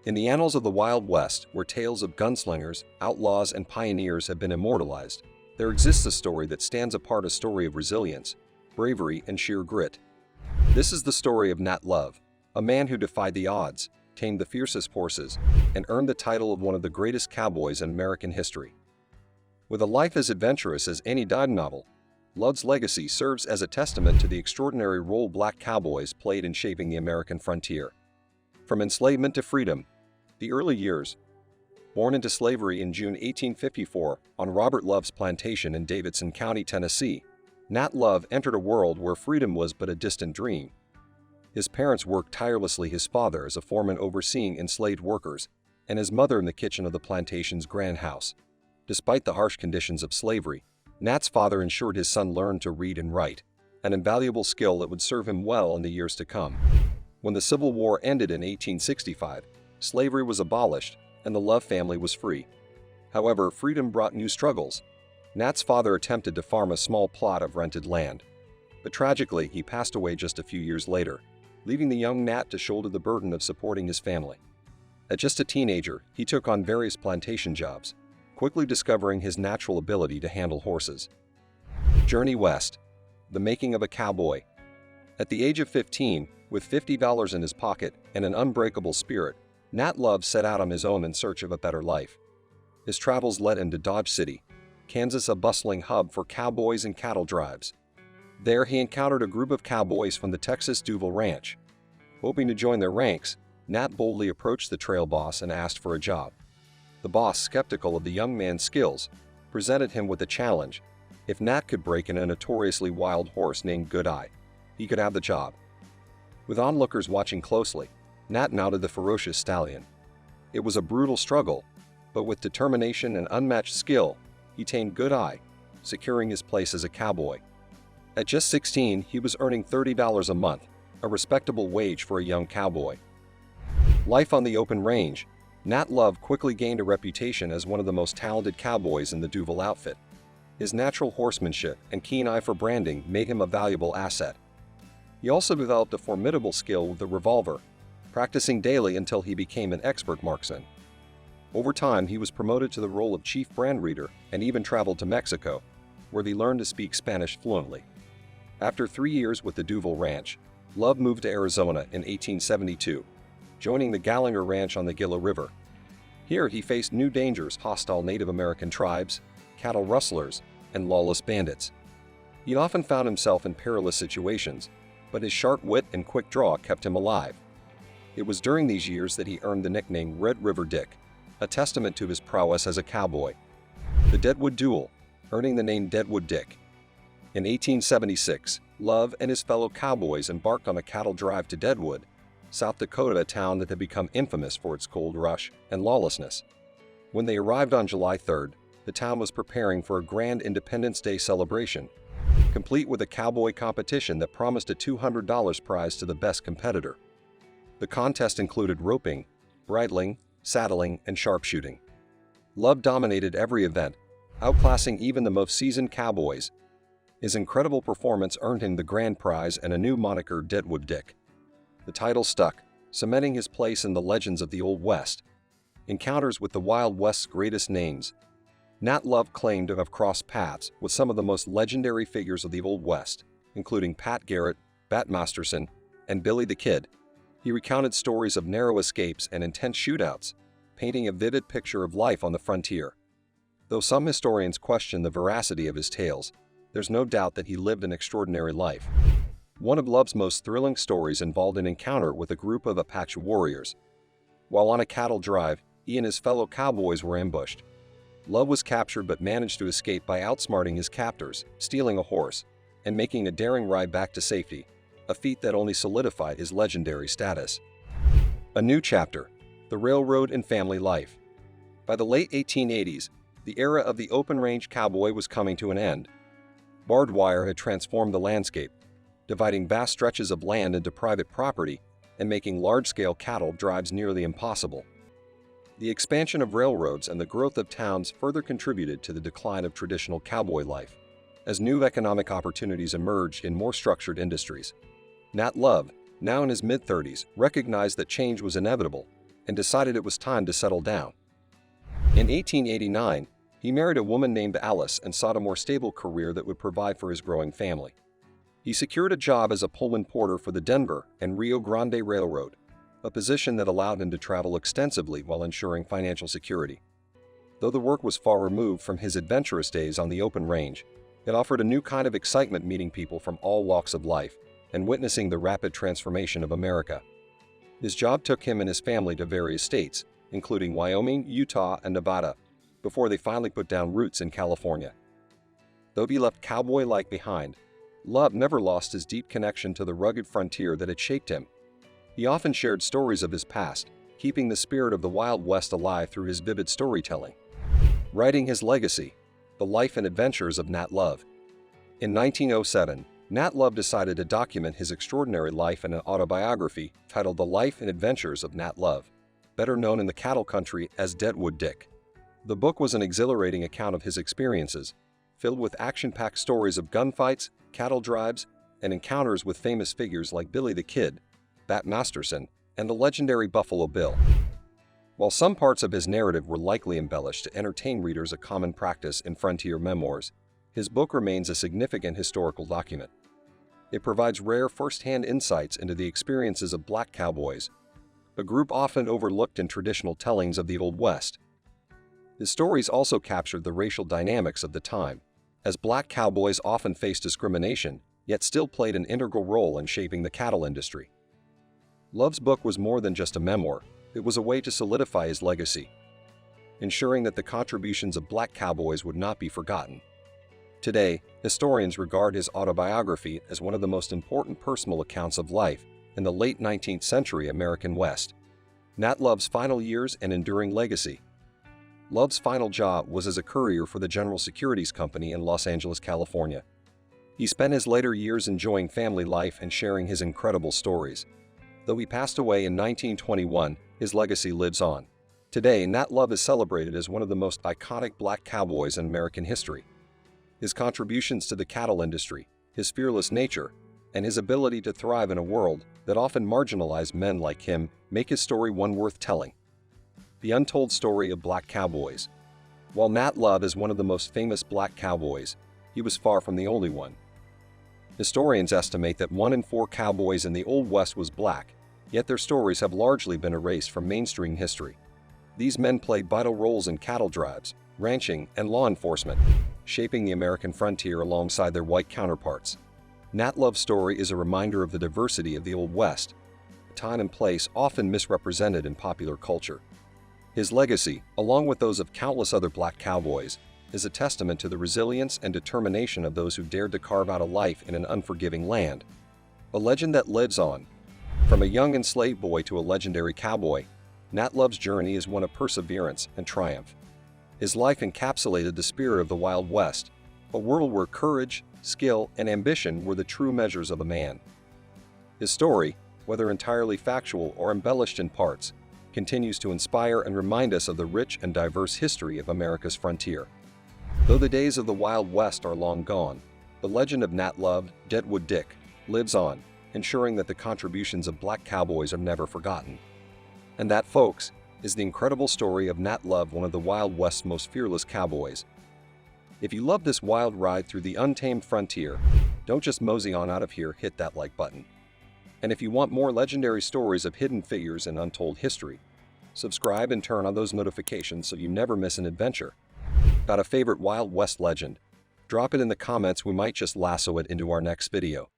In the annals of the Wild West, where tales of gunslingers, outlaws, and pioneers have been immortalized, there exists a story that stands apart, a story of resilience, bravery, and sheer grit. This is the story of Nat Love, a man who defied the odds, tamed the fiercest horses, and earned the title of one of the greatest cowboys in American history. With a life as adventurous as any dime novel, Love's legacy serves as a testament to the extraordinary role black cowboys played in shaping the American frontier. From enslavement to freedom, the early years. Born into slavery in June 1854 on Robert Love's plantation in Davidson County, Tennessee, Nat Love entered a world where freedom was but a distant dream. His parents worked tirelessly, his father as a foreman overseeing enslaved workers, and his mother in the kitchen of the plantation's grand house. Despite the harsh conditions of slavery, Nat's father ensured his son learned to read and write, an invaluable skill that would serve him well in the years to come. When the Civil War ended in 1865, slavery was abolished and the Love family was free. However, freedom brought new struggles. Nat's father attempted to farm a small plot of rented land, but tragically he passed away just a few years later, leaving the young Nat to shoulder the burden of supporting his family. At just a teenager, he took on various plantation jobs, quickly discovering his natural ability to handle horses. Journey west. The making of a cowboy. At the age of 15, with $50 in his pocket and an unbreakable spirit, Nat Love set out on his own in search of a better life. His travels led him to Dodge City, Kansas, a bustling hub for cowboys and cattle drives. There he encountered a group of cowboys from the Texas Duval Ranch. Hoping to join their ranks, Nat boldly approached the trail boss and asked for a job. The boss, skeptical of the young man's skills, presented him with a challenge. If Nat could break in a notoriously wild horse named Good Eye, he could have the job. With onlookers watching closely, Nat mounted the ferocious stallion. It was a brutal struggle, but with determination and unmatched skill, he tamed Good Eye, securing his place as a cowboy. At just 16, he was earning $30 a month, a respectable wage for a young cowboy. Life on the open range. Nat Love quickly gained a reputation as one of the most talented cowboys in the Duval outfit. His natural horsemanship and keen eye for branding made him a valuable asset. He also developed a formidable skill with the revolver, practicing daily until he became an expert marksman. Over time, he was promoted to the role of chief brand reader and even traveled to Mexico, where he learned to speak Spanish fluently. After 3 years with the Duval Ranch, Love moved to Arizona in 1872, joining the Gallinger Ranch on the Gila River. Here he faced new dangers: hostile Native American tribes, cattle rustlers, and lawless bandits. He often found himself in perilous situations, but his sharp wit and quick draw kept him alive. It was during these years that he earned the nickname Red River Dick, a testament to his prowess as a cowboy. The Deadwood Duel, earning the name Deadwood Dick. In 1876, Love and his fellow cowboys embarked on a cattle drive to Deadwood, South Dakota, a town that had become infamous for its gold rush and lawlessness. When they arrived on July 3rd, the town was preparing for a grand Independence Day celebration, complete with a cowboy competition that promised a $200 prize to the best competitor. The contest included roping, bridling, saddling, and sharpshooting. Love dominated every event, outclassing even the most seasoned cowboys. His incredible performance earned him the grand prize and a new moniker, Deadwood Dick. The title stuck, cementing his place in the legends of the Old West. Encounters with the Wild West's greatest names. Nat Love claimed to have crossed paths with some of the most legendary figures of the Old West, including Pat Garrett, Bat Masterson, and Billy the Kid. He recounted stories of narrow escapes and intense shootouts, painting a vivid picture of life on the frontier. Though some historians question the veracity of his tales, there's no doubt that he lived an extraordinary life. One of Love's most thrilling stories involved an encounter with a group of Apache warriors. While on a cattle drive, he and his fellow cowboys were ambushed. Love was captured but managed to escape by outsmarting his captors, stealing a horse, and making a daring ride back to safety, a feat that only solidified his legendary status. A new chapter: the railroad and family life. By the late 1880s, the era of the open-range cowboy was coming to an end. Barbed wire had transformed the landscape, dividing vast stretches of land into private property and making large-scale cattle drives nearly impossible. The expansion of railroads and the growth of towns further contributed to the decline of traditional cowboy life, as new economic opportunities emerged in more structured industries. Nat Love, now in his mid-30s, recognized that change was inevitable and decided it was time to settle down. In 1889, he married a woman named Alice and sought a more stable career that would provide for his growing family. He secured a job as a Pullman porter for the Denver and Rio Grande Railroad, a position that allowed him to travel extensively while ensuring financial security. Though the work was far removed from his adventurous days on the open range, it offered a new kind of excitement meeting people from all walks of life and witnessing the rapid transformation of America. His job took him and his family to various states, including Wyoming, Utah, and Nevada, before they finally put down roots in California. Though he left cowboy life behind, Love never lost his deep connection to the rugged frontier that had shaped him. He often shared stories of his past, keeping the spirit of the Wild West alive through his vivid storytelling. Writing his legacy, The Life and Adventures of Nat Love. In 1907, Nat Love decided to document his extraordinary life in an autobiography titled The Life and Adventures of Nat Love, better known in the cattle country as Deadwood Dick. The book was an exhilarating account of his experiences, filled with action-packed stories of gunfights, cattle drives, and encounters with famous figures like Billy the Kid, Bat Masterson, and the legendary Buffalo Bill. While some parts of his narrative were likely embellished to entertain readers, a common practice in frontier memoirs, his book remains a significant historical document. It provides rare first-hand insights into the experiences of black cowboys, a group often overlooked in traditional tellings of the Old West. His stories also captured the racial dynamics of the time, as black cowboys often faced discrimination, yet still played an integral role in shaping the cattle industry. Love's book was more than just a memoir, it was a way to solidify his legacy, ensuring that the contributions of black cowboys would not be forgotten. Today, historians regard his autobiography as one of the most important personal accounts of life in the late 19th century American West. Nat Love's final years and enduring legacy. Love's final job was as a courier for the General Securities Company in Los Angeles, California. He spent his later years enjoying family life and sharing his incredible stories. Though he passed away in 1921, his legacy lives on. Today, Nat Love is celebrated as one of the most iconic black cowboys in American history. His contributions to the cattle industry, his fearless nature, and his ability to thrive in a world that often marginalized men like him make his story one worth telling. The untold story of black cowboys. While Nat Love is one of the most famous black cowboys, he was far from the only one. Historians estimate that 1 in 4 cowboys in the Old West was black, yet their stories have largely been erased from mainstream history. These men played vital roles in cattle drives, ranching, and law enforcement, shaping the American frontier alongside their white counterparts. Nat Love's story is a reminder of the diversity of the Old West, a time and place often misrepresented in popular culture. His legacy, along with those of countless other black cowboys, is a testament to the resilience and determination of those who dared to carve out a life in an unforgiving land. A legend that lives on. From a young enslaved boy to a legendary cowboy, Nat Love's journey is one of perseverance and triumph. His life encapsulated the spirit of the Wild West, a world where courage, skill, and ambition were the true measures of a man. His story, whether entirely factual or embellished in parts, continues to inspire and remind us of the rich and diverse history of America's frontier. Though the days of the Wild West are long gone, the legend of Nat Love, Deadwood Dick, lives on, ensuring that the contributions of black cowboys are never forgotten. And that, folks, is the incredible story of Nat Love, one of the Wild West's most fearless cowboys. If you love this wild ride through the untamed frontier, don't just mosey on out of here, hit that like button. And if you want more legendary stories of hidden figures and untold history, subscribe and turn on those notifications so you never miss an adventure. Got a favorite Wild West legend? Drop it in the comments, we might just lasso it into our next video.